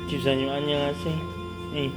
집사님 안녕하세요. 네.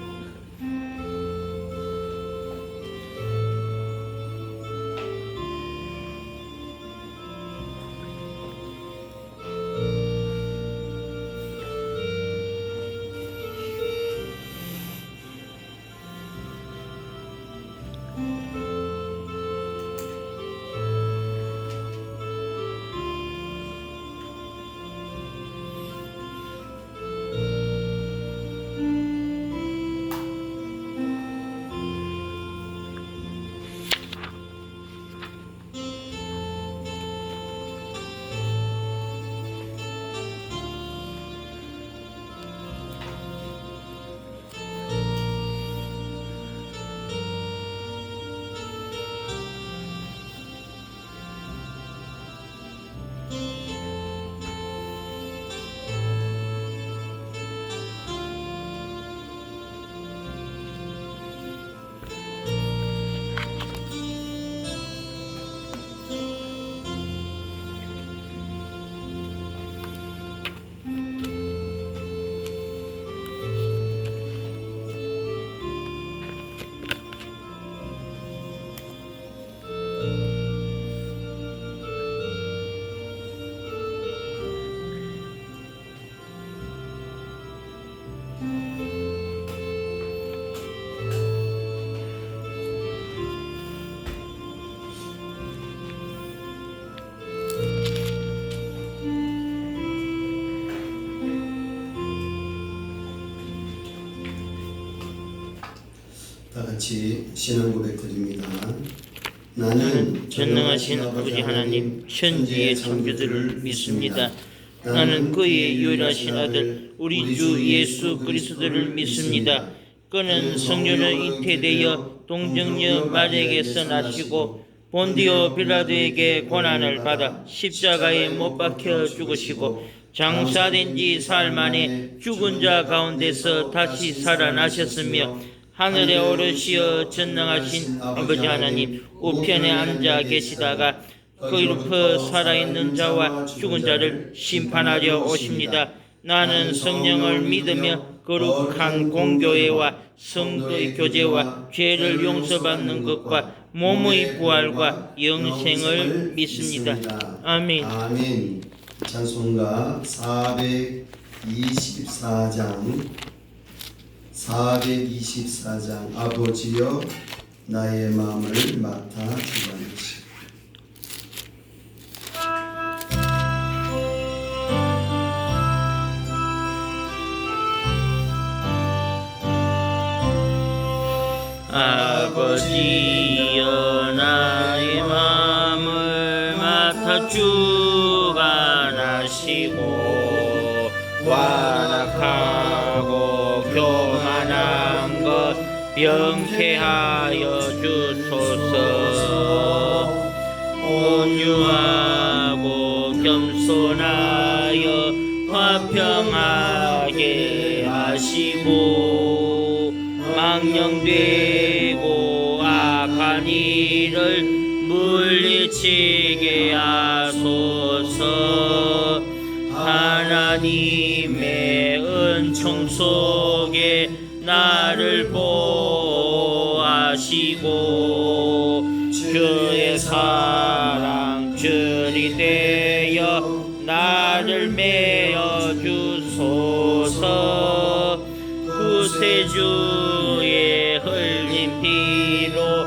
다 같이 신앙 고백 드립니다. 나는 전능하신 아버지 하나님 천지의 창조주를 믿습니다. 나는 그의 유일하신 아들 우리 주 예수 그리스도를 믿습니다. 그는 성령으로 잉태되어 동정녀 마리아에게서 나시고 본디오 빌라도에게 고난을 받아 십자가에 못 박혀 죽으시고 장사된 지 사흘 만에 죽은 자 가운데서 다시 살아나셨으며 하늘에 오르시어 전능하신 아버지 하나님 우편에 앉아 계시다가 거기로부터 살아있는 자와 죽은 자를 심판하려 오십니다. 나는 성령을 믿으며 거룩한 공교회와 성도의 교제와 죄를 용서받는 것과 몸의 부활과 영생을 믿습니다. 아멘. 아멘. 찬송가 424장 아버지여 나의 마음을 맡아 주관하시오. 아버지여 나의 마음을 맡아 주관하시고 완악하고 교만한 것 명쾌하여 주소서. 온유하고 겸손하여 화평하게 하시고 망령되고 악한 일을 물리치게 하소서. 하나님의 은총 속에 나를 보호하시고 주의 사랑 줄이 되어 나를 메어 주소서. 구세주의 흘린 피로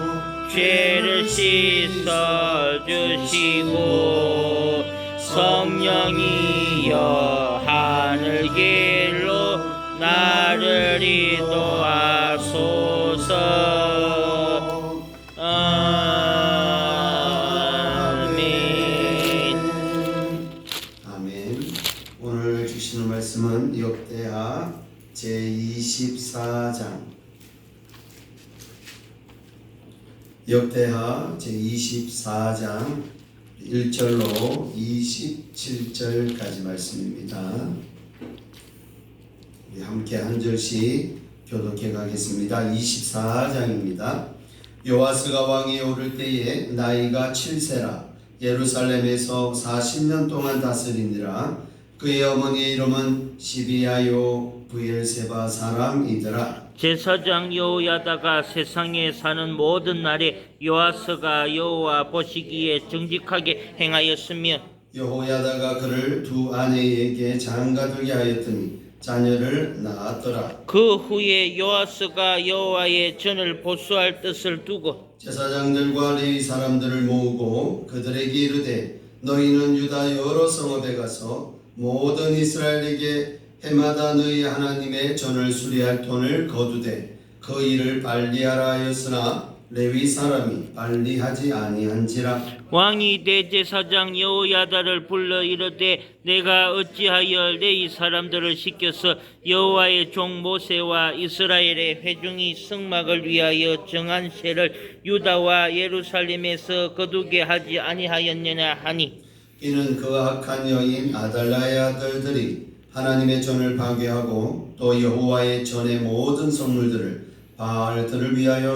죄를 씻어 주시고 성령이여 하늘 길로 나를 인도하소서. 아멘. 아멘. 오늘 주시는 말씀은 역대하 제24장 역대하 제24장 1절로 27절까지 말씀입니다. 우리 함께 한 절씩 교독해 가겠습니다. 24장입니다. 요아스가 왕위에 오를 때에 나이가 7세라 예루살렘에서 40년 동안 다스리니라. 그의 어머니의 이름은 시비아요 브엘세바 사람이더라. 제사장 여호야다가 세상에 사는 모든 날에 요아스가 여호와 보시기에 정직하게 행하였으며 여호야다가 그를 두 아내에게 장가들게 하였더니 자녀를 낳았더라. 그 후에 요아스가 여호와의 전을 보수할 뜻을 두고 제사장들과 레위 사람들을 모으고 그들에게 이르되 너희는 유다 여러 성읍에 가서 모든 이스라엘에게 해마다 너희 하나님의 전을 수리할 돈을 거두되 그 일을 빨리하라 하였으나 레위 사람이 빨리하지 아니한지라. 왕이 대제사장 여호야다를 불러 이르되 내가 어찌하여 레위 사람들을 시켜서 여호와의 종 모세와 이스라엘의 회중이 성막을 위하여 정한 세를 유다와 예루살렘에서 거두게 하지 아니하였느냐 하니 이는 그 악한 여인 아달라의 아들들이 하나님의 전을 파괴하고 또 여호와의 전의 모든 성물들을 바알들을 위하여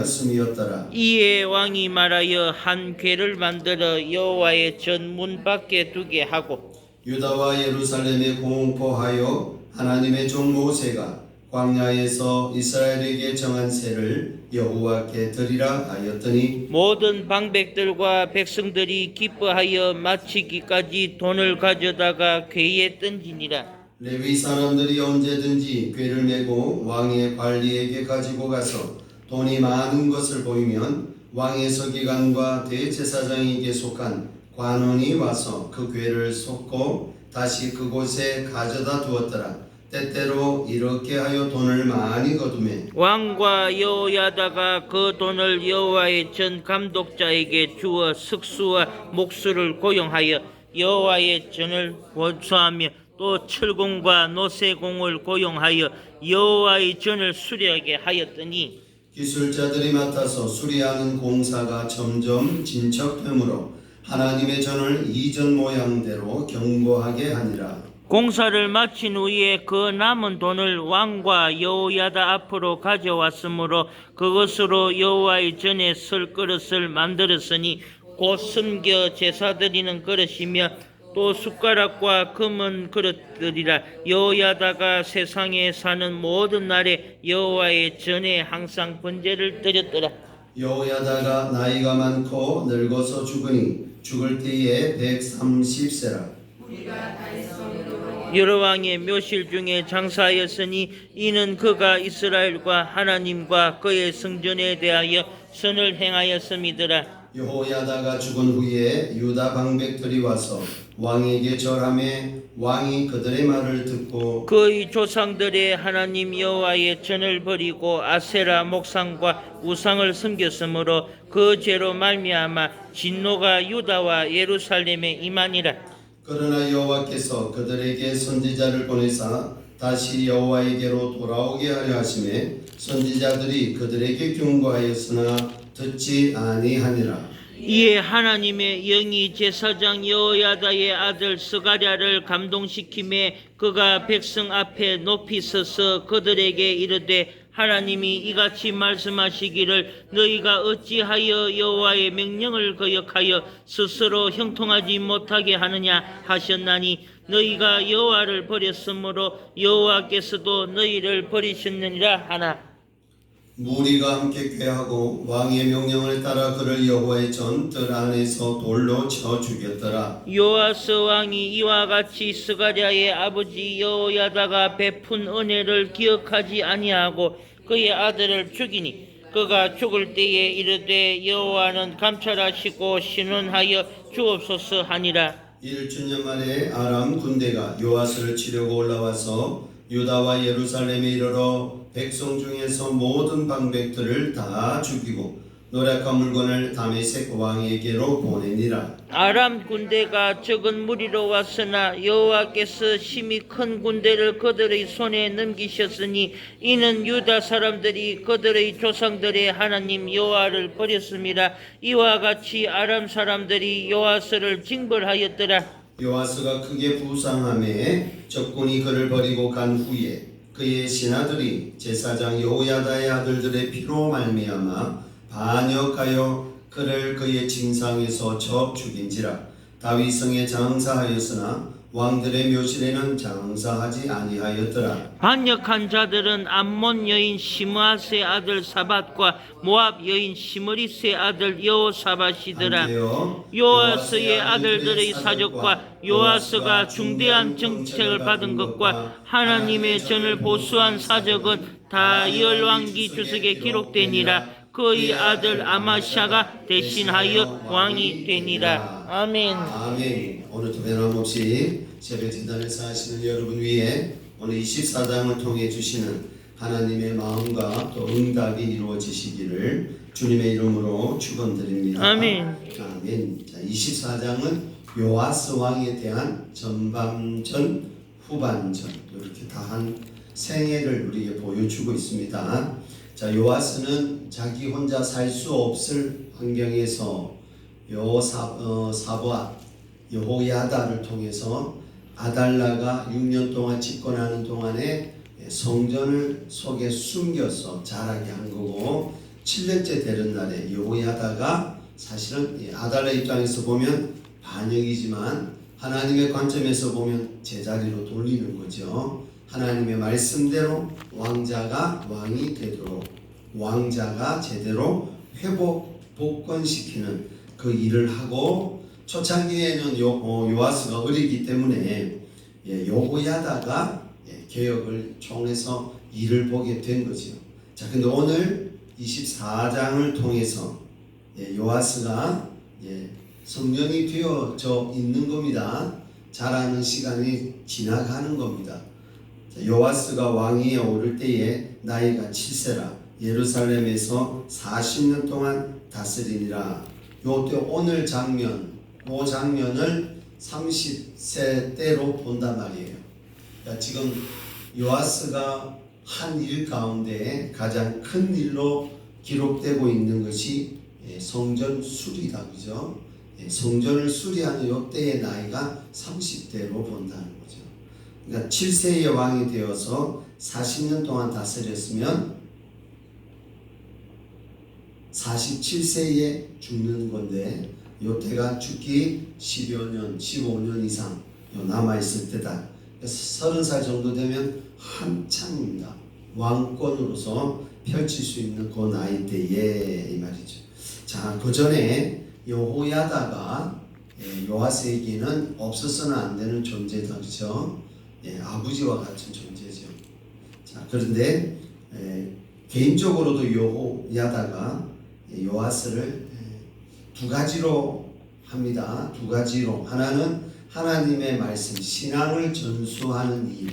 사용하였음이었더라. 이에 왕이 말하여 한 궤를 만들어 여호와의 전 문 밖에 두게 하고 유다와 예루살렘에 공포하여 하나님의 종 모세가 광야에서 이스라엘에게 정한 세를 여호와께 드리라 하였더니 모든 방백들과 백성들이 기뻐하여 마치기까지 돈을 가져다가 궤에 던지니라. 레위 사람들이 언제든지 궤를 메고 왕의 관리에게 가지고 가서 돈이 많은 것을 보이면 왕의 서기관과 대제사장에게 속한 관원이 와서 그 궤를 쏟고 다시 그곳에 가져다 두었더라. 때때로 이렇게 하여 돈을 많이 거두매 왕과 여호야다가 그 돈을 여호와의 전 감독자에게 주어 석수와 목수를 고용하여 여호와의 전을 보수하며 또 철공과 노새공을 고용하여 여호와의 전을 수리하게 하였더니 기술자들이 맡아서 수리하는 공사가 점점 진척되므로 하나님의 전을 이전 모양대로 견고하게 하니라. 공사를 마친 후에 그 남은 돈을 왕과 여호야다 앞으로 가져왔으므로 그것으로 여호와의 전에 설 그릇을 만들었으니 곧 섬겨 제사 드리는 그릇이며 또 숟가락과 금은 그릇들이라. 여호야다가 세상에 사는 모든 날에 여호와의 전에 항상 번제를 드렸더라. 여호야다가 나이가 많고 늙어서 죽으니 죽을 때에 130세라. 여러 왕의 묘실 중에 장사하였으니 이는 그가 이스라엘과 하나님과 그의 성전에 대하여 선을 행하였음이더라. 여호야다가 죽은 후에 유다 방백들이 와서 왕에게 절하매 왕이 그들의 말을 듣고 그의 조상들의 하나님 여호와의 전을 버리고 아세라 목상과 우상을 섬겼으므로 그 죄로 말미암아 진노가 유다와 예루살렘에 임하니라. 그러나 여호와께서 그들에게 선지자를 보내사 다시 여호와에게로 돌아오게 하려 하심에 선지자들이 그들에게 경고하였으나 듣지 아니하니라. 이에 하나님의 영이 제사장 여호야다의 아들 스가랴를 감동시키매 그가 백성 앞에 높이 서서 그들에게 이르되 하나님이 이같이 말씀하시기를 너희가 어찌하여 여호와의 명령을 거역하여 스스로 형통하지 못하게 하느냐 하셨나니 너희가 여호와를 버렸으므로 여호와께서도 너희를 버리셨느니라 하나. 무리가 함께 꾀하고 왕의 명령을 따라 그를 여호와의 전 뜰 안에서 돌로 쳐 죽였더라. 요아스 왕이 이와 같이 스가랴의 아버지 여호야다가 베푼 은혜를 기억하지 아니하고 그의 아들을 죽이니 그가 죽을 때에 이르되 여호와는 감찰하시고 신원하여 주옵소서 하니라. 1주년 만에 아람 군대가 요아스를 치려고 올라와서 유다와 예루살렘에 이르러 백성 중에서 모든 방백들을 다 죽이고 노략한 물건을 다메섹 왕에게로 보내니라. 아람 군대가 적은 무리로 왔으나 여호와께서 심히 큰 군대를 그들의 손에 넘기셨으니 이는 유다 사람들이 그들의 조상들의 하나님 여호와를 버렸음이라. 이와 같이 아람 사람들이 요아스를 징벌하였더라. 요아스가 크게 부상함에 적군이 그를 버리고 간 후에 그의 신하들이 제사장 여호야다의 아들들의 피로 말미암아 반역하여 그를 그의 징상에서 쳐 죽인지라. 다윗성에 장사하였으나 왕들의 묘실에는 장사하지 아니하였더라. 반역한 자들은 암몬 여인 시므아스의 아들 사밧과 모압 여인 시므리스의 아들 여호사밧이더라. 한때요 요아스의 아들들의 사적과 요아스가 중대한 정책을 받은 것과 하나님의 전을 보수한 사적은 다 열왕기 주석에 기록되니라. 그의 아들 아마샤가 대신하여 왕이 되니라. 아멘. 아멘. 오늘도 변함없이 새벽 진단에서 하시는 여러분 위에 오늘 24장을 통해 주시는 하나님의 마음과 또 응답이 이루어지시기를 주님의 이름으로 축원드립니다. 아멘. 아멘. 자, 24장은 요아스 왕에 대한 전반전, 후반전 이렇게 다 한 생애를 우리에게 보여주고 있습니다. 자, 요아스는 자기 혼자 살 수 없을 환경에서 사밧 여호야다를 통해서 아달라가 6년 동안 집권하는 동안에 성전을 속에 숨겨서 자라게 한 거고 7년째 되는 날에 여호야다가 사실은 아달라 입장에서 보면 반역이지만 하나님의 관점에서 보면 제자리로 돌리는 거죠. 하나님의 말씀대로 왕자가 왕이 되도록 왕자가 제대로 복권시키는 그 일을 하고 초창기에는 요아스가 어리기 때문에 여호야다가 개혁을 총해서 일을 보게 된 거죠. 자, 근데 오늘 24장을 통해서 요아스가 성령이 되어져 있는 겁니다. 자라는 시간이 지나가는 겁니다. 요아스가 왕위에 오를 때에 나이가 7세라 예루살렘에서 40년 동안 다스리니라. 요때 오늘 장면을 30세 때로 본단 말이에요. 그러니까 지금 요아스가 한 일 가운데 가장 큰 일로 기록되고 있는 것이 성전 수리다, 그죠? 성전을 수리하는 요때의 나이가 30대로 본다는 거죠. 그러니까 7세의 왕이 되어서 40년 동안 다스렸으면 47세에 죽는 건데 요때가 죽기 10여 년, 15년 이상 남아있을 때다. 30살 정도 되면 한창입니다. 왕권으로서 펼칠 수 있는 그 나이대에 이 말이죠. 자, 그 전에 여호야다가 요아스에게는 없어서는 안 되는 존재다, 그렇죠? 아버지와 같은 존재죠. 자, 그런데 개인적으로도 여호야다가 요아스를 두 가지로 합니다. 두 가지로. 하나는 하나님의 말씀, 신앙을 전수하는 일.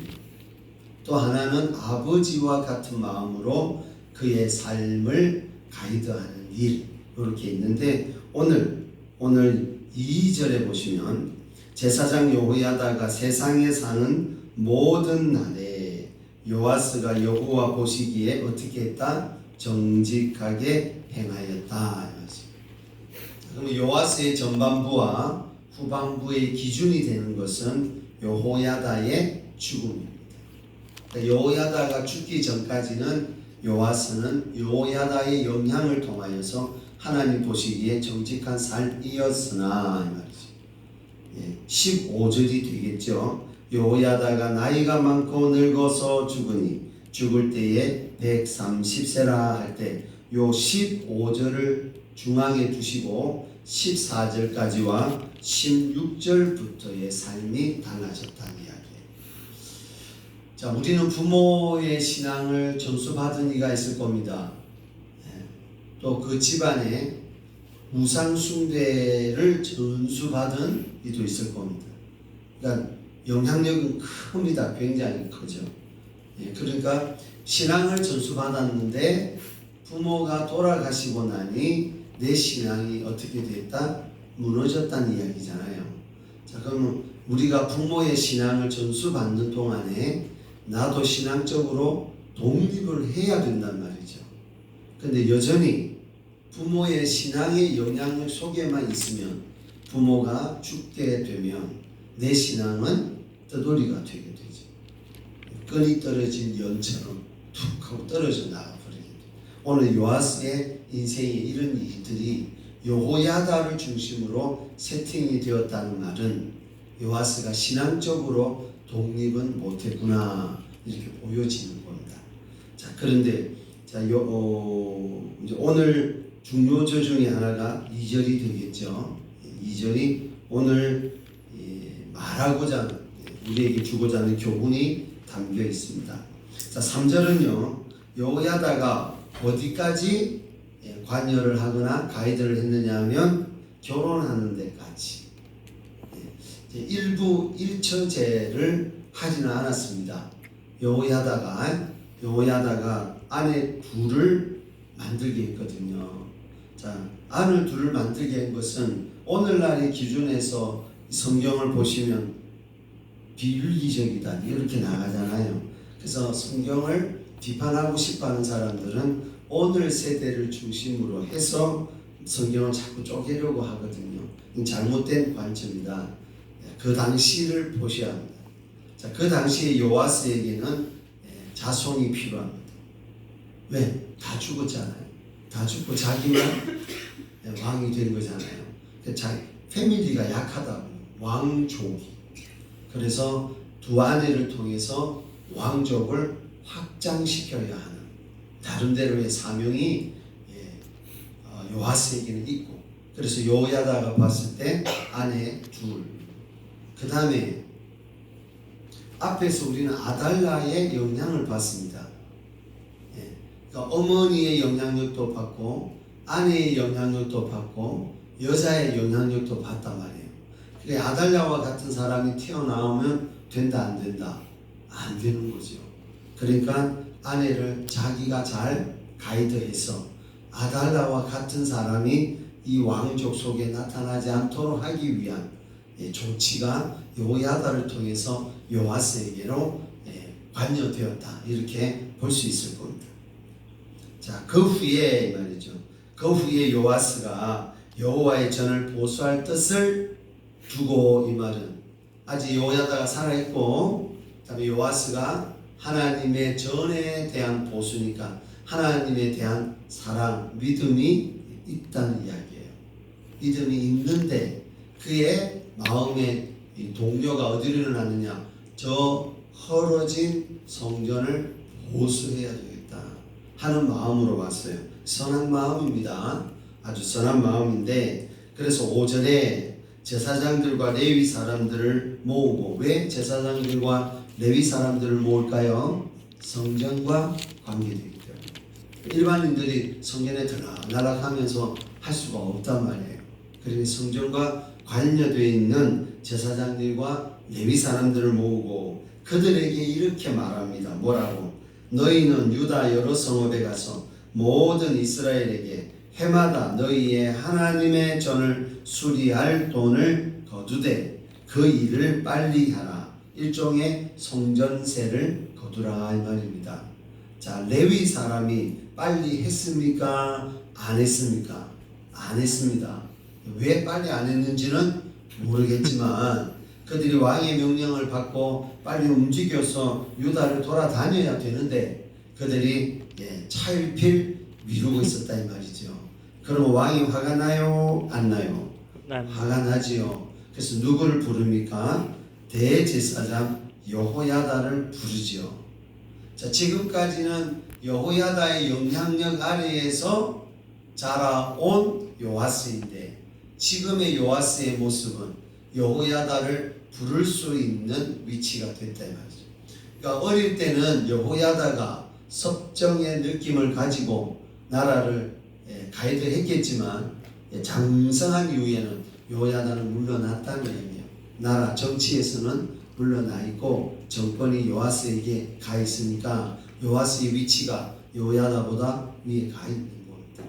또 하나는 아버지와 같은 마음으로 그의 삶을 가이드하는 일. 이렇게 있는데 오늘 2절에 보시면 제사장 여호야다가 세상에 사는 모든 날에 요아스가 여호와 보시기에 어떻게 했다? 정직하게 행하였다. 그럼 요아스의 전반부와 후반부의 기준이 되는 것은 여호야다의 죽음입니다. 그러니까 여호야다가 죽기 전까지는 요아스는 여호야다의 영향을 통하여서 하나님 보시기에 정직한 삶이었으나 이 말이죠. 15절이 되겠죠. 여호야다가 나이가 많고 늙어서 죽으니 죽을 때에 130세라 할 때 요 15절을 중앙에 두시고 14절까지와 16절부터의 삶이 달라졌다는 이야기예요. 자, 우리는 부모의 신앙을 전수받은 이가 있을 겁니다. 또 그 집안에 우상 숭배를 전수받은 이도 있을 겁니다. 그러니까 영향력은 큽니다. 굉장히 크죠. 그러니까 신앙을 전수받았는데 부모가 돌아가시고 나니 내 신앙이 어떻게 됐다? 무너졌다는 이야기잖아요. 자, 그러면 우리가 부모의 신앙을 전수받는 동안에 나도 신앙적으로 독립을 해야 된단 말이죠. 근데 여전히 부모의 신앙의 영향력 속에만 있으면 부모가 죽게 되면 내 신앙은 떠돌이가 되게 되죠. 끈이 떨어진 연처럼 툭 하고 떨어져 나가버리게 돼요. 오늘 요아스의 인생에 이런 일들이 여호야다를 중심으로 세팅이 되었다는 말은 요아스가 신앙적으로 독립은 못했구나 이렇게 보여지는 겁니다. 자, 그런데 이제 오늘 중요조 중에 하나가 2절이 되겠죠. 2절이 오늘 말하고자 하는, 우리에게 주고자 하는 교훈이 담겨 있습니다. 자, 3절은요. 여호야다가 어디까지 관여를 하거나 가이드를 했느냐 하면 결혼하는 데까지. 일부 일처제를 하지는 않았습니다. 여호야다가 아내 둘을 만들게 했거든요. 자, 아내 둘을 만들게 한 것은 오늘날의 기준에서 성경을 보시면 비윤리적이다 이렇게 나가잖아요. 그래서 성경을 비판하고 싶어하는 사람들은 오늘 세대를 중심으로 해서 성경을 자꾸 쪼개려고 하거든요. 잘못된 관점이다. 그 당시를 보셔야 합니다. 자, 그 당시에 요아스에게는 자손이 필요합니다. 왜? 다 죽었잖아요. 다 죽고 자기만 왕이 된 거잖아요. 자기 패밀리가 약하다고, 왕족이. 그래서 두 아내를 통해서 왕족을 확장시켜야 하는 나름대로의 사명이 요아스에게는 있고, 그래서 여호야다가 봤을 때 아내 둘, 그 다음에 앞에서 우리는 아달라의 영향을 받습니다. 그러니까 어머니의 영향력도 받고 아내의 영향력도 받고 여자의 영향력도 받단 말이에요. 그래, 아달라와 같은 사람이 튀어나오면 된다 안 된다? 안 되는 거죠. 그러니까 아내를 자기가 잘 가이드해서 아달라와 같은 사람이 이 왕족 속에 나타나지 않도록 하기 위한 조치가 여호야다를 통해서 요아스에게로 관여되었다 이렇게 볼 수 있을 겁니다. 자, 그 후에 말이죠. 그 후에 요아스가 여호와의 전을 보수할 뜻을 두고, 이 말은 아직 여호야다가 살아있고, 그다음에 요아스가 하나님의 전에 대한 보수니까 하나님에 대한 사랑, 믿음이 있다는 이야기예요. 믿음이 있는데 그의 마음의 동료가 어디로 일어나느냐? 저 헐어진 성전을 보수해야 되겠다 하는 마음으로 왔어요. 선한 마음입니다. 아주 선한 마음인데, 그래서 5절에 제사장들과 레위 사람들을 모으고, 왜 제사장들과 레위 사람들을 모을까요? 성전과 관계되기 때문에. 일반인들이 성전에 들락날락하면서 할 수가 없단 말이에요. 그러니 성전과 관련되어 있는 제사장들과 레위 사람들을 모으고 그들에게 이렇게 말합니다. 뭐라고? 너희는 유다 여러 성읍에 가서 모든 이스라엘에게 해마다 너희의 하나님의 전을 수리할 돈을 거두되 그 일을 빨리 하라. 일종의 성전세를 거두라 이 말입니다. 자, 레위 사람이 빨리 했습니까? 안 했습니까? 안 했습니다. 왜 빨리 안 했는지는 모르겠지만 그들이 왕의 명령을 받고 빨리 움직여서 유다를 돌아다녀야 되는데 그들이 차일필 미루고 있었다 이 말이죠. 그럼 왕이 화가 나요? 안 나요? 화가 나지요. 그래서 누구를 부릅니까? 대제사장 여호야다를 부르지요. 자, 지금까지는 여호야다의 영향력 아래에서 자라온 요아스인데 지금의 요아스의 모습은 여호야다를 부를 수 있는 위치가 됐다 이 말이죠. 그러니까 어릴 때는 여호야다가 섭정의 느낌을 가지고 나라를 가이드했겠지만 장성한 이후에는 여호야다는 물러났다는 얘기예요. 나라 정치에서는 물러나 있고 정권이 요아스에게 가 있으니까 요아스의 위치가 여호야다보다 위에 가 있는 겁니다.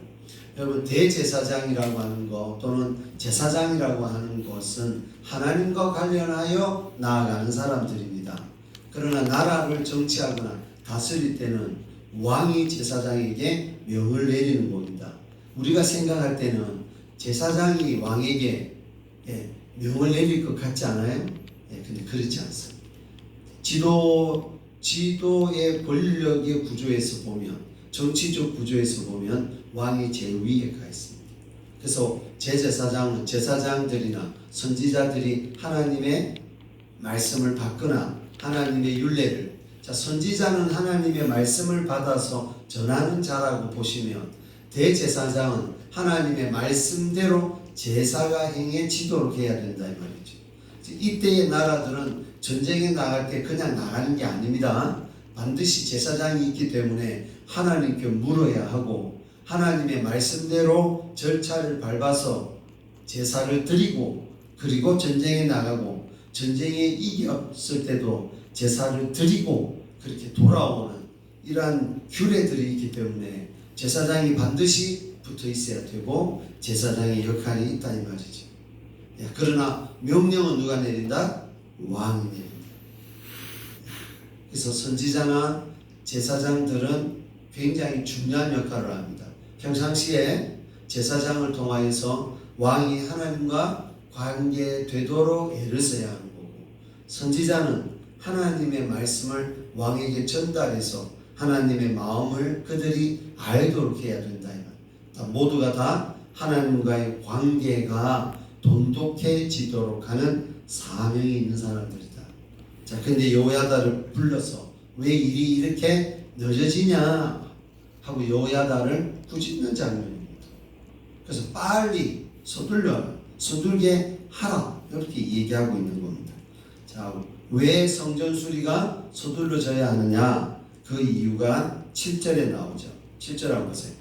여러분, 대제사장이라고 하는 것 또는 제사장이라고 하는 것은 하나님과 관련하여 나아가는 사람들입니다. 그러나 나라를 정치하거나 다스릴 때는 왕이 제사장에게 명을 내리는 겁니다. 우리가 생각할 때는 제사장이 왕에게 명을 내릴 것 같지 않아요? 근데 그렇지 않습니다. 지도의 권력의 구조에서 보면, 정치적 구조에서 보면 왕이 제일 위에 가 있습니다. 그래서 제사장들이나 선지자들이 하나님의 말씀을 받거나 하나님의 율례를, 자, 선지자는 하나님의 말씀을 받아서 전하는 자라고 보시면, 대제사장은 하나님의 말씀대로 제사가 행해지도록 해야 된다 이 말이죠. 이때의 나라들은 전쟁에 나갈 때 그냥 나가는 게 아닙니다. 반드시 제사장이 있기 때문에 하나님께 물어야 하고, 하나님의 말씀대로 절차를 밟아서 제사를 드리고, 그리고 전쟁에 나가고, 전쟁에 이겼을 때도 제사를 드리고, 그렇게 돌아오는 이러한 규례들이 있기 때문에 제사장이 반드시 붙어 있어야 되고, 제사장의 역할이 있다 이 말이죠. 그러나 명령은 누가 내린다? 왕이 내린다. 그래서 선지자나 제사장들은 굉장히 중요한 역할을 합니다. 평상시에 제사장을 통하여서 왕이 하나님과 관계되도록 애를 써야 하는 거고, 선지자는 하나님의 말씀을 왕에게 전달해서 하나님의 마음을 그들이 알도록 해야 된다. 모두가 다 하나님과의 관계가 돈독해지도록 하는 사명이 있는 사람들이다. 자, 근데 여호야다를 불러서 왜 일이 이렇게 늦어지냐 하고 여호야다를 꾸짖는 장면입니다. 그래서 빨리 서둘게 하라, 이렇게 얘기하고 있는 겁니다. 자, 왜 성전 수리가 서둘러져야 하느냐? 그 이유가 7절에 나오죠. 7절 한번 보세요.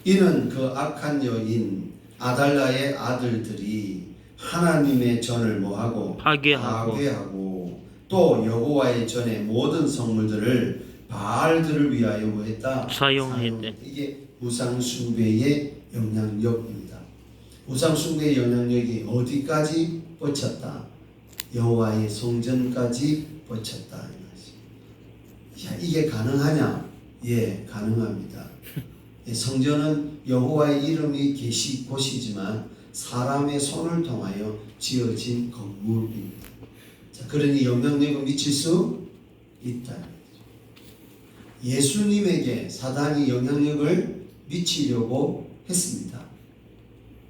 이는 그 악한 여인 아달라의 아들들이 하나님의 전을 뭐하고? 파괴하고 또 여호와의 전의 모든 성물들을 바알들을 위하여 뭐했다? 사용했대. 이게 우상숭배의 영향력입니다. 우상숭배의 영향력이 어디까지 뻗쳤다? 여호와의 성전까지 뻗쳤다. 야, 이게 가능하냐? 예, 가능합니다. 성전은 여호와의 이름이 계시 곳이지만 사람의 손을 통하여 지어진 건물입니다. 자, 그러니 영향력을 미칠 수 있다. 예수님에게 사단이 영향력을 미치려고 했습니다.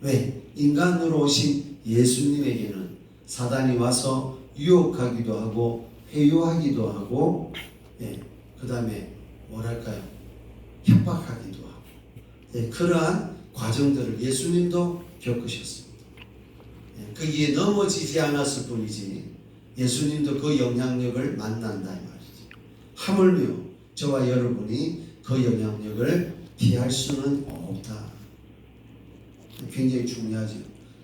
왜? 인간으로 오신 예수님에게는 사단이 와서 유혹하기도 하고 회유하기도 하고, 그 다음에 뭐랄까요? 협박하기도 하고, 그러한 과정들을 예수님도 겪으셨습니다. 거기에 넘어지지 않았을 뿐이지 예수님도 그 영향력을 만난다 이 말이지. 하물며 저와 여러분이 그 영향력을 피할 수는 없다. 굉장히 중요하죠.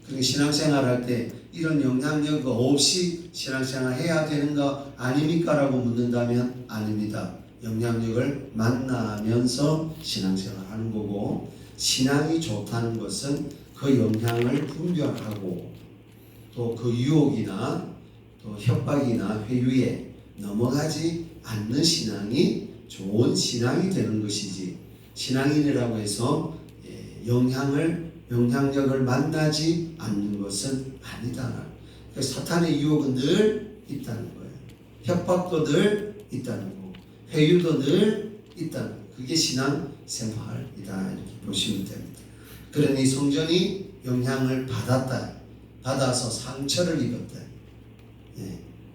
그리고 신앙생활 할 때 이런 영향력 없이 신앙생활 해야 되는 거 아닙니까? 라고 묻는다면 아닙니다. 영향력을 만나면서 신앙생활 하는 거고, 신앙이 좋다는 것은 그 영향을 분별하고 또 그 유혹이나 또 협박이나 회유에 넘어가지 않는 신앙이 좋은 신앙이 되는 것이지, 신앙인이라고 해서 영향력을 만나지 않는 것은 아니다. 그래서 사탄의 유혹은 늘 있다는 거예요. 협박도 늘 있다는 거고, 회유도 늘 있다는 거예요. 그게 신앙생활이다, 이렇게 보시면 됩니다. 그러니 성전이 영향을 받아서 상처를 입었다.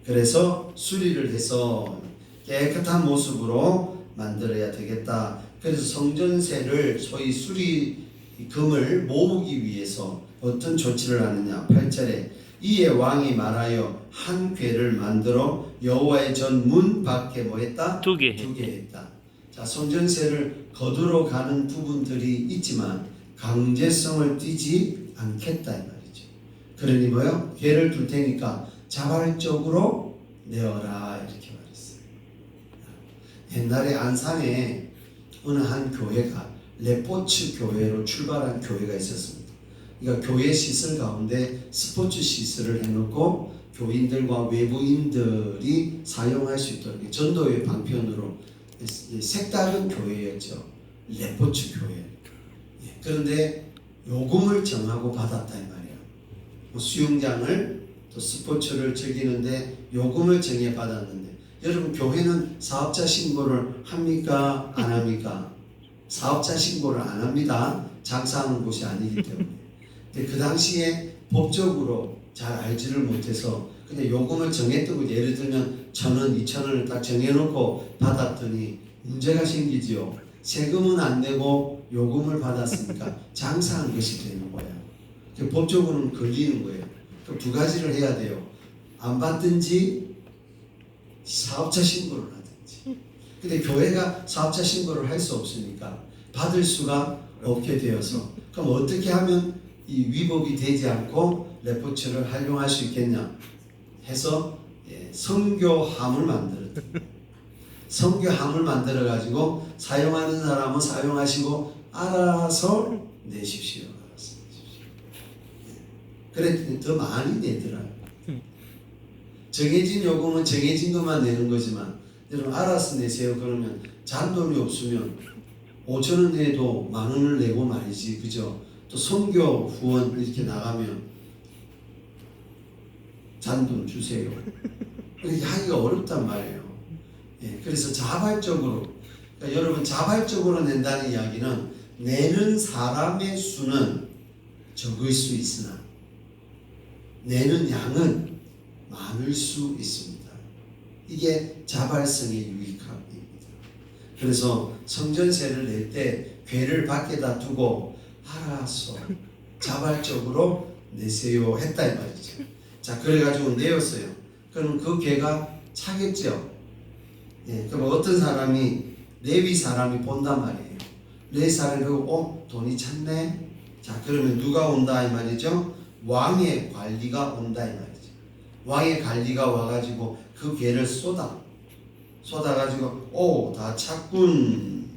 그래서 수리를 해서 깨끗한 모습으로 만들어야 되겠다. 그래서 성전세를 소위 수리금을 모으기 위해서 어떤 조치를 하느냐? 8절에 이에 왕이 말하여 한 궤를 만들어 여호와의 전 문 밖에 뭐했다? 두 개 했다. 자, 성전세를 거두러 가는 부분들이 있지만 강제성을 띠지 않겠다 이 말이죠. 그러니 뭐요? 궤를 둘 테니까 자발적으로 내어라, 이렇게 말했어요. 옛날에 안산에 어느 한 교회가 레포츠 교회로 출발한 교회가 있었습니다. 그러니까 교회 시설 가운데 스포츠 시설을 해놓고 교인들과 외부인들이 사용할 수 있도록 전도의 방편으로 색다른 교회였죠. 레포츠 교회. 그런데 요금을 정하고 받았다 이 말이에요. 수영장을 또 스포츠를 즐기는데 요금을 정해 받았는데, 여러분 교회는 사업자 신고를 합니까? 안 합니까? 사업자 신고를 안 합니다. 장사하는 곳이 아니기 때문에. 근데 그 당시에 법적으로 잘 알지를 못해서 그냥 요금을 정했던 거죠. 예를 들면 1,000원, 2,000원을 딱 정해놓고 받았더니 문제가 생기지요. 세금은 안 내고 요금을 받았으니까 장사한 것이 되는 거예요. 법적으로는 걸리는 거예요. 그 두 가지를 해야 돼요. 안 받든지 사업자 신고를 하든지. 근데 교회가 사업자 신고를 할 수 없으니까 받을 수가 없게 되어서 그럼 어떻게 하면 이 위법이 되지 않고 레포츠를 활용할 수 있겠냐 해서 선교함을 만들었다. 선교함을 만들어 가지고 사용하는 사람은 사용하시고 알아서 내십시오. 알아서 내십시오. 그랬더니 더 많이 내더라. 정해진 요금은 정해진 것만 내는 거지만 여러분 알아서 내세요. 그러면 잔돈이 없으면 5,000원 내도 10,000원을 내고 말이지, 그죠? 또 선교 후원 이렇게 나가면 잔돈 주세요. 이렇게 하기가 어렵단 말이에요. 그래서 자발적으로, 그러니까 여러분 자발적으로 낸다는 이야기는 내는 사람의 수는 적을 수 있으나 내는 양은 많을 수 있습니다. 이게 자발성의 유익함입니다. 그래서 성전세를 낼 때 괴를 밖에다 두고 알아서 자발적으로 내세요 했다 이 말이죠. 자, 그래가지고 내었어요. 그럼 그 괴가 차겠죠. 그럼 어떤 사람이 레위 사람이 본단 말이에요. 레위 사람이 보고 돈이 찼네. 자, 그러면 누가 온다 이 말이죠. 왕의 관리가 온다 이 말이죠. 왕의 관리가 와가지고 그 괴를 쏟아가지고 다 찼군.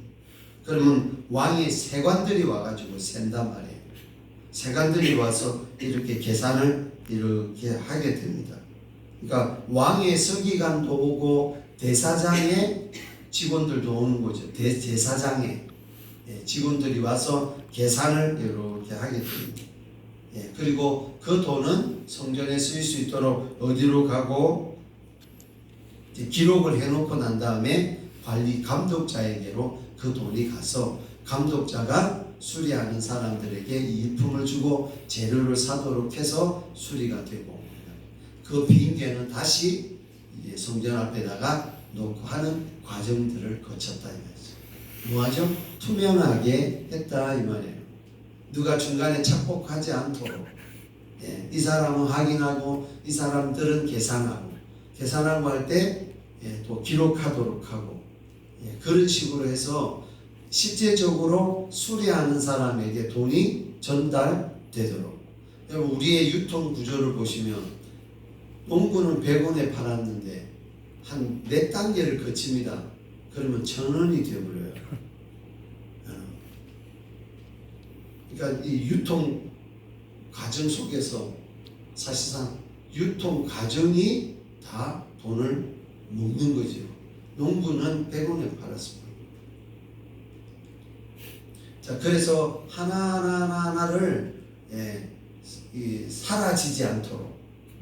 그러면 왕의 세관들이 와가지고 센단 말이에요. 세관들이 와서 이렇게 계산을 이렇게 하게 됩니다. 그러니까 왕의 서기관도 오고 대사장의 직원들도 오는 거죠. 대사장의 직원들이 와서 계산을 이렇게 하게 됩니다. 그리고 그 돈은 성전에 쓰일 수 있도록 어디로 가고 기록을 해놓고 난 다음에 관리 감독자에게로 그 돈이 가서 감독자가 수리하는 사람들에게 일품을 주고 재료를 사도록 해서 수리가 되고 그 빈괴는 다시 이제 성전 앞에다가 놓고 하는 과정들을 거쳤다 이 말이죠. 뭐하죠? 투명하게 했다 이 말이에요. 누가 중간에 착복하지 않도록 이 사람은 확인하고 이 사람들은 계산하고 할 때 또 기록하도록 하고 그런 식으로 해서 실제적으로 수리하는 사람에게 돈이 전달되도록. 여러분 우리의 유통 구조를 보시면 농구는 100원에 팔았는데 한 몇 단계를 거칩니다. 그러면 1,000원이 되어버려요. 그러니까 이 유통 과정 속에서 사실상 유통 과정이 다 돈을 먹는 거죠. 농구는 100원에 팔았습니다. 자, 그래서 하나를 사라지지 않도록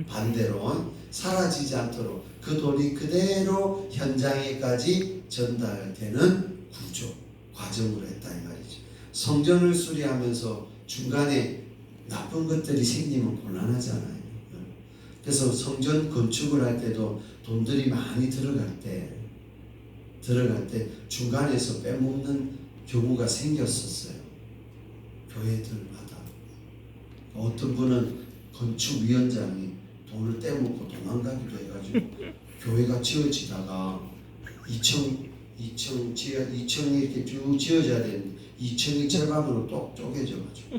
반대로 사라지지 않도록 그 돈이 그대로 현장에까지 전달되는 구조 과정으로 했다 이 말이죠. 성전을 수리하면서 중간에 나쁜 것들이 생기면 곤란하잖아요. 그래서 성전 건축을 할 때도 돈들이 많이 들어갈 때 중간에서 빼먹는 경우가 생겼었어요. 교회들마다. 어떤 분은 건축위원장이 돈을 떼먹고 도망가기도 해가지고 교회가 지어지다가 2층이 이렇게 쭉 지어져야 되는데 2층이 절반으로 똑 쪼개져가지고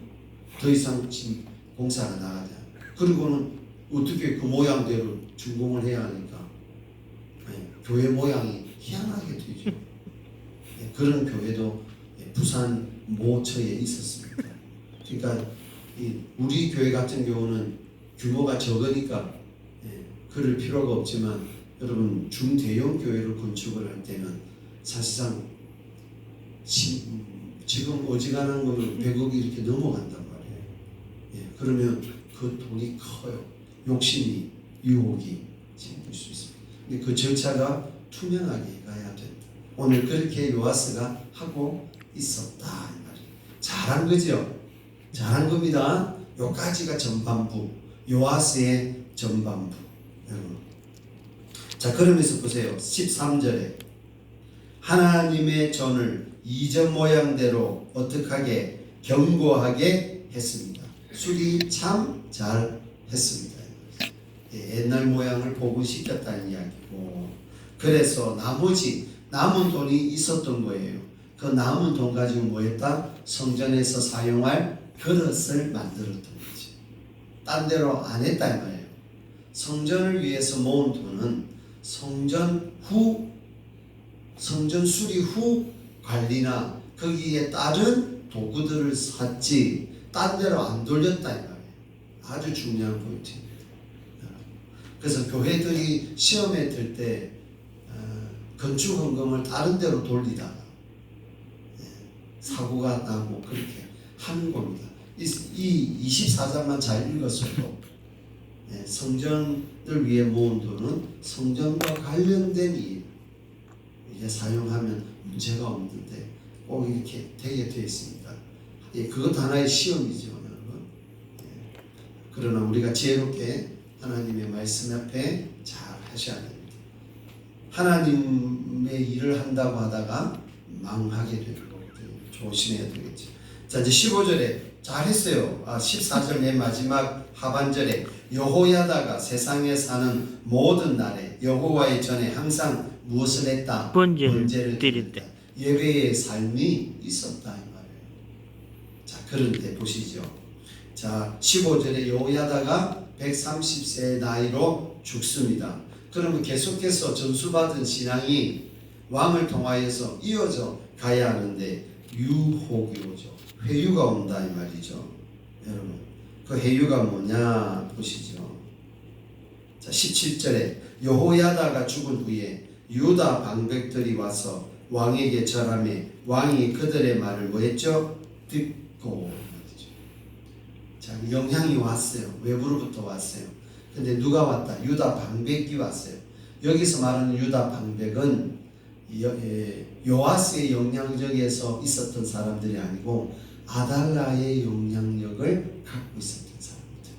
더 이상 지금 공사가 나가지 않아요. 그리고는 어떻게 그 모양대로 준공을 해야 하니까 교회 모양이 희한하게 되죠. 그런 교회도 부산 모처에 있었습니다. 그러니까 우리 교회 같은 경우는 규모가 적으니까 그럴 필요가 없지만 여러분 중대형 교회를 건축을 할 때는 사실상 지금 어지간한 거는 100억이 이렇게 넘어간단 말이에요. 그러면 그 돈이 커요. 욕심이 유혹이 생길 수 있습니다. 근데 그 절차가 투명하게 가야 된다. 오늘 그렇게 요아스가 하고 있었다 이 말이에요. 잘한 거죠. 잘한 겁니다. 요까지가 전반부, 요아스의 전반부. 자, 그러면서 보세요. 13절에 하나님의 전을 이전 모양대로 어떻게 하게 견고하게 했습니다. 수리 참 잘 했습니다. 옛날 모양을 복원시켰다는 이야기고, 그래서 나머지 남은 돈이 있었던 거예요. 그 남은 돈 가지고 뭐 했다? 성전에서 사용할 그릇을 만들었던 거지. 딴 데로 안 했다 이 말이에요. 성전을 위해서 모은 돈은 성전 수리 후 관리나 거기에 따른 도구들을 샀지 딴 데로 안 돌렸다 이 말이에요. 아주 중요한 포인트입니다. 그래서 교회들이 시험에 들 때 건축 헌금을 다른 데로 돌리다가 사고가 나고 그렇게 하는 겁니다. 이 24장만 잘 읽었어도 성전을 위해 모은 돈은 성전과 관련된 일 이게 사용하면 문제가 없는데 꼭 이렇게 되게 되어 있습니다. 그것 하나의 시험이죠, 여러분. 그러나 우리가 지혜롭게 하나님의 말씀 앞에 잘 하셔야 됩니다. 하나님의 일을 한다고 하다가 망하게 되는 것들 조심해야 되겠죠. 자, 이제 15절에 잘했어요. 14절 맨 마지막 하반절에 여호야다가 세상에 사는 모든 날에 여호와의 전에 항상 무엇을 했다? 번제를 드렸다. 예배의 삶이 있었다 이 말이에요. 자, 그런데 보시죠. 자, 15절에 여호야다가 130세의 나이로 죽습니다. 그러면 계속해서 전수받은 신앙이 왕을 통하여서 이어져 가야 하는데 유혹이 오죠. 회유가 온다 이 말이죠. 여러분, 그 회유가 뭐냐 보시죠. 자, 17절에 여호야다가 죽은 후에 유다 방백들이 와서 왕에게 절하매 왕이 그들의 말을 뭐했죠? 듣고 말이죠. 자, 영향이 왔어요. 외부로부터 왔어요. 근데 누가 왔다? 유다 방백이 왔어요. 여기서 말하는 유다 방백은 요아스의 영향력에서 있었던 사람들이 아니고 아달라의 영향력을 갖고 있었던 사람들.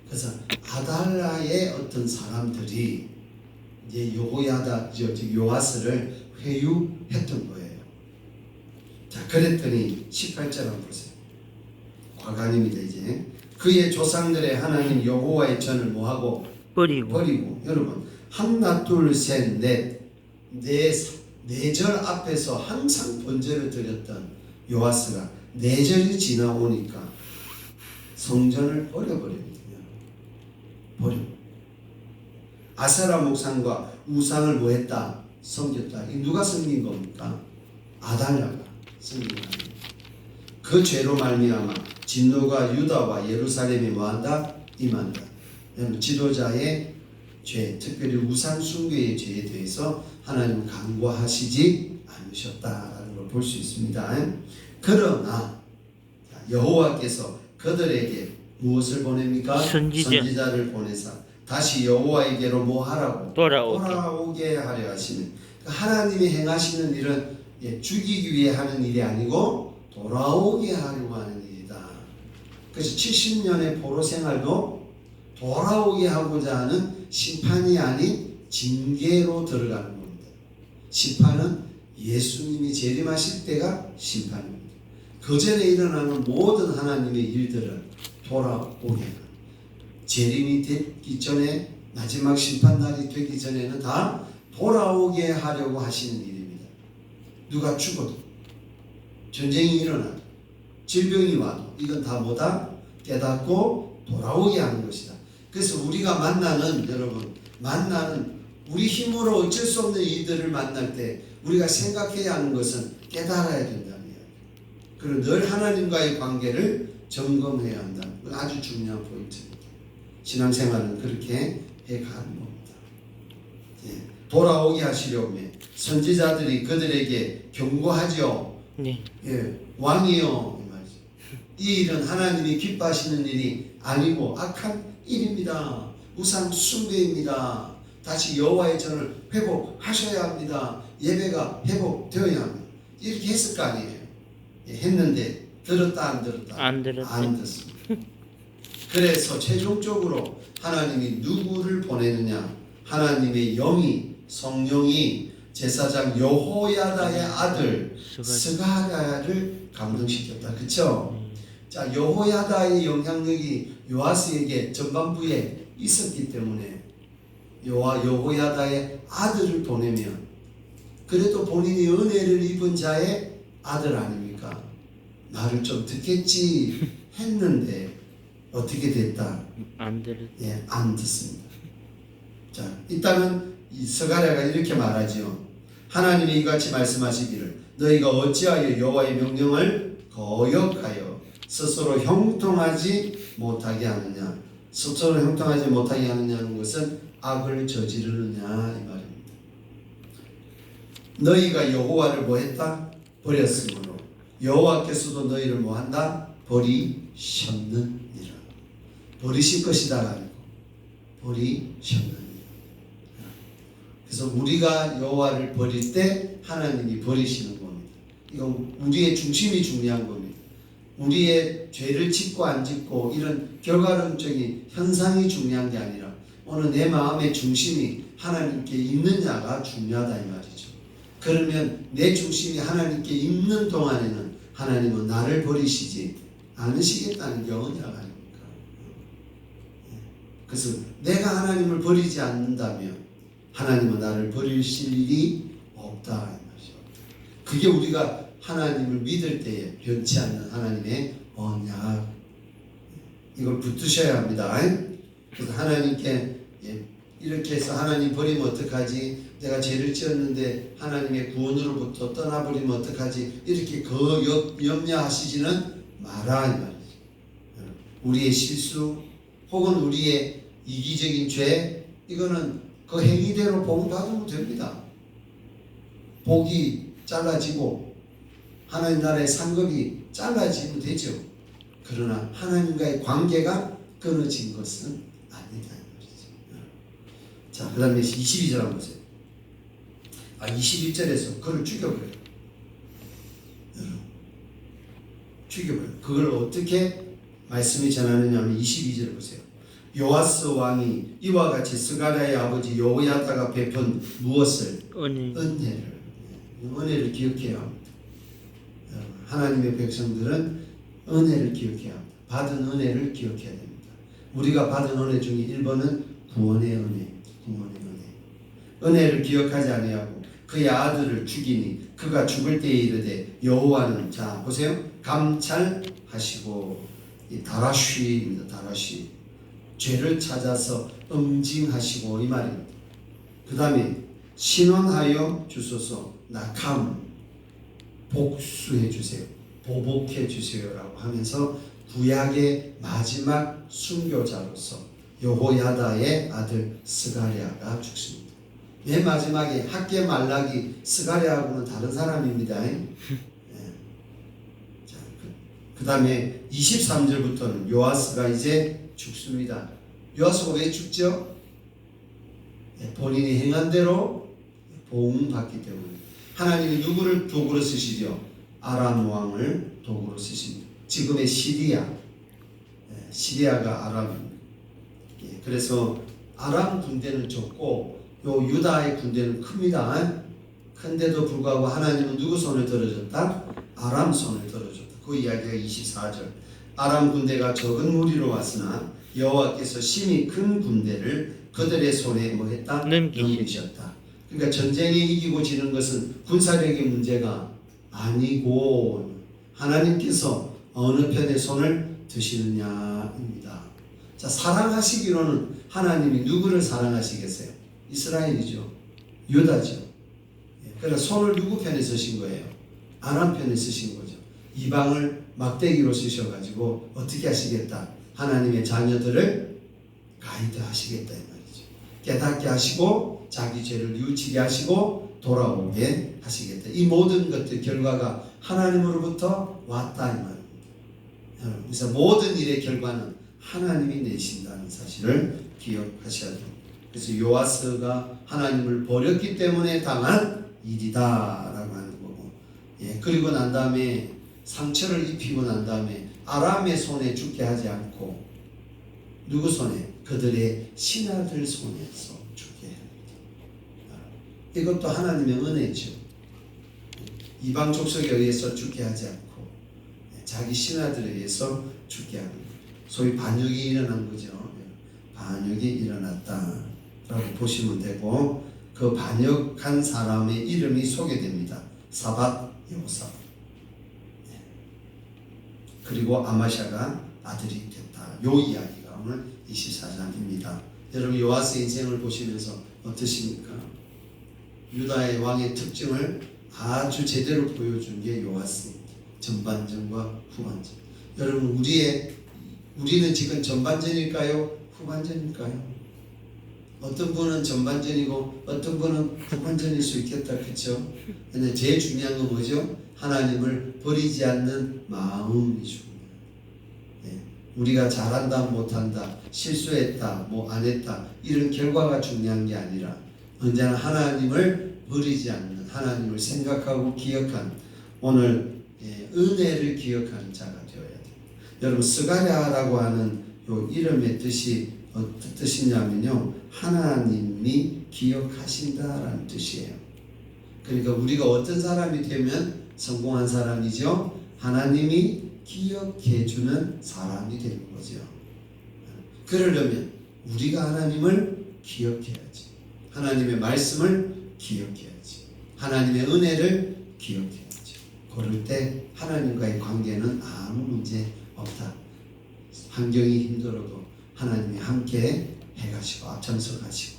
그래서 아달라의 어떤 사람들이 이제 요아스를 회유했던 거예요. 자, 그랬더니 18절 한번 보세요. 과간입니다. 이제 그의 조상들의 하나님 여호와의 전을 뭐하고 버리고 여러분 한나 둘셋넷 네 절 앞에서 항상 번제를 드렸던 요아스가 4절이 지나오니까 성전을 버려버립니다. 아세라 목상과 우상을 뭐했다? 섬겼다. 이 누가 섬긴 겁니까? 아달라가 섬긴 겁니다. 그 죄로 말미암아 진노가 유다와 예루살렘에 뭐한다? 임한다. 지도자의 죄, 특별히 우상 숭배의 죄에 대해서 하나님은 간과하시지 않으셨다라는 걸 볼 수 있습니다. 그러나 여호와께서 그들에게 무엇을 보냅니까? 선지자를 보내사 다시 여호와에게로 뭐 하라고? 돌아오게 하려 하시는. 하나님이 행하시는 일은 죽이기 위해 하는 일이 아니고 돌아오게 하려고 하는 일이다. 그래서 70년의 포로 생활도 돌아오게 하고자 하는 심판이 아닌 징계로 들어가는 겁니다. 심판은 예수님이 재림하실 때가 심판입니다. 그 전에 일어나는 모든 하나님의 일들은 돌아오게 하는, 재림이 되기 전에 마지막 심판날이 되기 전에는 다 돌아오게 하려고 하시는 일입니다. 누가 죽어도, 전쟁이 일어나도, 질병이 와도 이건 다 뭐다? 깨닫고 돌아오게 하는 것이다. 그래서 우리가 만나는 우리 힘으로 어쩔 수 없는 이들을 만날 때 우리가 생각해야 하는 것은 깨달아야 된다는 이야기. 그리고 늘 하나님과의 관계를 점검해야 한다. 아주 중요한 포인트입니다. 신앙생활은 그렇게 해가는 겁니다. 돌아오게 하시려고 선지자들이 그들에게 경고하죠. 왕이요, 이 일은 하나님이 기뻐하시는 일이 아니고 악한 일입니다. 우상 숭배입니다. 다시 여호와의 전을 회복하셔야 합니다. 예배가 회복되어야 합니다. 이렇게 했을 거 아니에요. 했는데 들었다 안 들었다? 안 들었죠. 안 듣습니다. 그래서 최종적으로 하나님이 누구를 보내느냐? 하나님의 영이 성령이 제사장 여호야다의 아들 스가랴를 감동시켰다. 그렇죠? 자, 여호야다의 영향력이 요아스에게 전반부에 있었기 때문에 여호야다의 아들을 보내면 그래도 본인이 은혜를 입은 자의 아들 아닙니까? 말을 좀 듣겠지 했는데 어떻게 됐다? 안 들었. 예, 안 듣습니다. 자, 일단은 이 스가랴가 이렇게 말하지요. 하나님이 이같이 말씀하시기를 너희가 어찌하여 여호와의 명령을 거역하여 스스로 형통하지 못하게 하느냐? 스스로 형통하지 못하게 하느냐는 것은 악을 저지르느냐 이 말입니다. 너희가 여호와를 뭐했다? 버렸으므로 여호와께서도 너희를 뭐한다? 버리셨느니라. 버리실 것이다가 아니고 버리셨느니라. 그래서 우리가 여호와를 버릴 때 하나님이 버리시는 겁니다. 이건 우리의 중심이 중요한 겁니다. 우리의 죄를 짓고 안 짓고 이런 결과론적인 현상이 중요한 게 아니라 오늘 내 마음의 중심이 하나님께 있느냐가 중요하다 이 말이죠. 그러면 내 중심이 하나님께 있는 동안에는 하나님은 나를 버리시지 않으시겠다는 게 언약 아닙니까? 그래서 내가 하나님을 버리지 않는다면 하나님은 나를 버리실 일이 없다 이 말이죠. 그게 우리가 하나님을 믿을 때에 변치 않는 하나님의 언약, 이걸 붙드셔야 합니다. 그래서 하나님께 이렇게 해서 하나님 버리면 어떡하지? 내가 죄를 지었는데 하나님의 구원으로부터 떠나버리면 어떡하지? 이렇게 염려하시지는 마라 이 말이죠. 우리의 실수 혹은 우리의 이기적인 죄, 이거는 그 행위대로 복 받으면 됩니다. 복이 잘라지고 하나님 나라의 상급이 잘라지면 되죠. 그러나 하나님과의 관계가 끊어진 것은 아니다 이 말이죠. 자, 그 다음에 22절 한번 보세요. 21절에서 그를 죽여버려요. 죽여버려요. 그걸 어떻게 말씀이 전하느냐 하면 22절 보세요. 요아스 왕이 이와 같이 스가랴의 아버지 여호야다가 베푼 무엇을? 은혜를 기억해야 합니다. 하나님의 백성들은 은혜를 기억해야 합니다. 받은 은혜를 기억해야 됩니다. 우리가 받은 은혜 중에 1번은 구원의 은혜, 은혜를 기억하지 아니하고 그의 아들을 죽이니 그가 죽을 때에 이르되 여호와는, 자 보세요, 감찰하시고, 이 다라쉬입니다. 다라쉬, 죄를 찾아서 응징하시고 이 말입니다. 그 다음에 신원하여 주소서, 낙함, 복수해 주세요, 보복해 주세요라고 하면서 구약의 마지막 순교자로서 여호야다의 아들 스가랴가 죽습니다. 맨 마지막에 학개 말라기 스가랴하고는 다른 사람입니다. 자, 그 다음에 23절부터는 요아스가 이제 죽습니다. 요아스가 왜 죽죠? 본인이 행한 대로 보응받기 때문에. 하나님이 누구를 도구로 쓰시죠? 아람 왕을 도구로 쓰십니다. 지금의 시리아가 아람입니다. 그래서 아람 군대는 적고 요 유다의 군대는 큽니다. 큰데도 불구하고 하나님은 누구 손을 들어줬다? 아람 손을 들어줬다. 그 이야기가 24절. 아람 군대가 적은 무리로 왔으나 여호와께서 심히 큰 군대를 그들의 손에 뭐 했다? 넘기셨다. 그러니까 전쟁에 이기고 지는 것은 군사력의 문제가 아니고 하나님께서 어느 편의 손을 드시느냐입니다. 자, 사랑하시기로는 하나님이 누구를 사랑하시겠어요? 이스라엘이죠. 유다죠. 그래서 손을 누구 편에 쓰신 거예요? 아람 편에 쓰신 거죠. 이방을 막대기로 쓰셔가지고 어떻게 하시겠다? 하나님의 자녀들을 가이드하시겠다 이 말이죠. 깨닫게 하시고 자기 죄를 뉘우치게 하시고 돌아오게 하시겠다. 이 모든 것들 결과가 하나님으로부터 왔다 이 말입니다. 그래서 모든 일의 결과는 하나님이 내신다는 사실을 기억하셔야 됩니다. 그래서 요아스가 하나님을 버렸기 때문에 당한 일이다라고 하는 거고, 그리고 난 다음에 상처를 입히고 난 다음에 아람의 손에 죽게 하지 않고 누구 손에? 그들의 신하들 손에서 죽게 합니다. 이것도 하나님의 은혜죠. 이방 족속에 의해서 죽게 하지 않고 자기 신하들에 의해서 죽게 하는 거예요. 소위 반역이 일어난 거죠. 반역이 일어났다라고 보시면 되고 그 반역한 사람의 이름이 소개됩니다. 사밧 여호사밧. 그리고 아마샤가 아들이 됐다. 요 이야기가 오늘 24장입니다. 여러분 요아스 인생을 보시면서 어떠십니까? 유다의 왕의 특징을 아주 제대로 보여준 게 요아스. 전반전과 후반전. 여러분 우리는 지금 전반전일까요? 후반전일까요? 어떤 분은 전반전이고 어떤 분은 후반전일 수 있겠다. 그렇죠? 근데 제일 중요한 건 뭐죠? 하나님을 버리지 않는 마음이 중요해요. 네. 우리가 잘한다 못한다 실수했다 뭐 안 했다 이런 결과가 중요한 게 아니라 언제나 하나님을 버리지 않는 하나님을 생각하고 기억한 오늘 은혜를 기억하는 자가 되어야 돼요. 여러분 스가랴라고 하는 요 이름의 뜻이 어떤 뜻이냐면요 하나님이 기억하신다라는 뜻이에요. 그러니까 우리가 어떤 사람이 되면 성공한 사람이죠. 하나님이 기억해주는 사람이 되는 거죠. 그러려면 우리가 하나님을 기억해야지. 하나님의 말씀을 기억해야지. 하나님의 은혜를 기억해야지. 그럴 때 하나님과의 관계는 아무 문제 없다. 환경이 힘들어도 하나님이 함께 해가시고 앞장서 가시고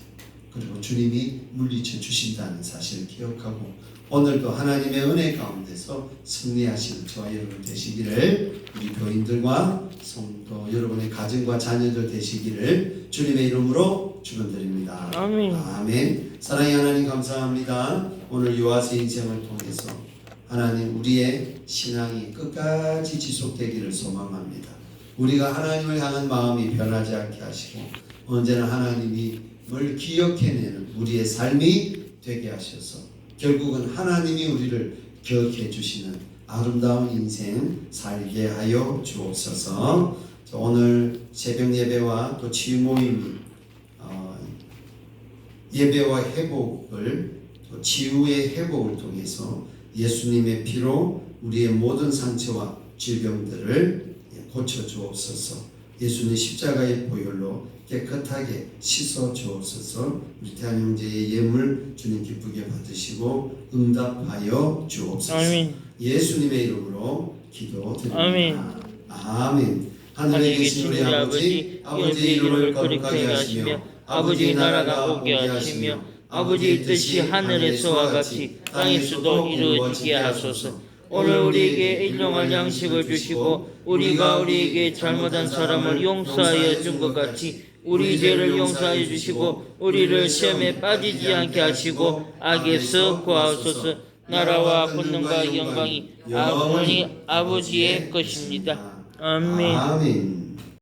그리고 주님이 물리쳐 주신다는 사실을 기억하고 오늘도 하나님의 은혜 가운데서 승리하시는 저와 여러분 되시기를 우리 교인들과 성도 여러분의 가정과 자녀들 되시기를 주님의 이름으로 축원드립니다. 아멘. 아멘. 사랑의 하나님 감사합니다. 오늘 요아스 인생을 통해서 하나님 우리의 신앙이 끝까지 지속되기를 소망합니다. 우리가 하나님을 향한 마음이 변하지 않게 하시고 언제나 하나님을 기억해내는 우리의 삶이 되게 하셔서 결국은 하나님이 우리를 기억해 주시는 아름다운 인생 살게 하여 주옵소서. 오늘 새벽 예배와 또 치유 모임 예배와 회복을 또 치유의 회복을 통해서 예수님의 피로 우리의 모든 상처와 질병들을 고쳐 주옵소서. 예수님 십자가의 보혈로 깨끗하게 씻어 주옵소서. 우리 태한 형제의 예물 주님 기쁘게 받으시고 응답하여 주옵소서. 아멘. 예수님의 이름으로 기도드립니다. 아멘. 아멘. 하늘에 계신 우리 아버지, 아버지의 이름을 거룩하게 하시며 아버지의 나라가 오게 하시며 아버지의 뜻이 하늘에서와 같이 땅에서도 이루어지게 하소서. 오늘 우리에게 일용할 양식을 주시고 우리가 우리에게 잘못한 사람을 용서하여 준 것 같이 우리 죄를 용서하여 주시고 우리를 시험에 빠지지 않게 하시고 악에서 구하소서. 나라와 권능과 영광이 아버지의 것입니다. 아멘. 아멘.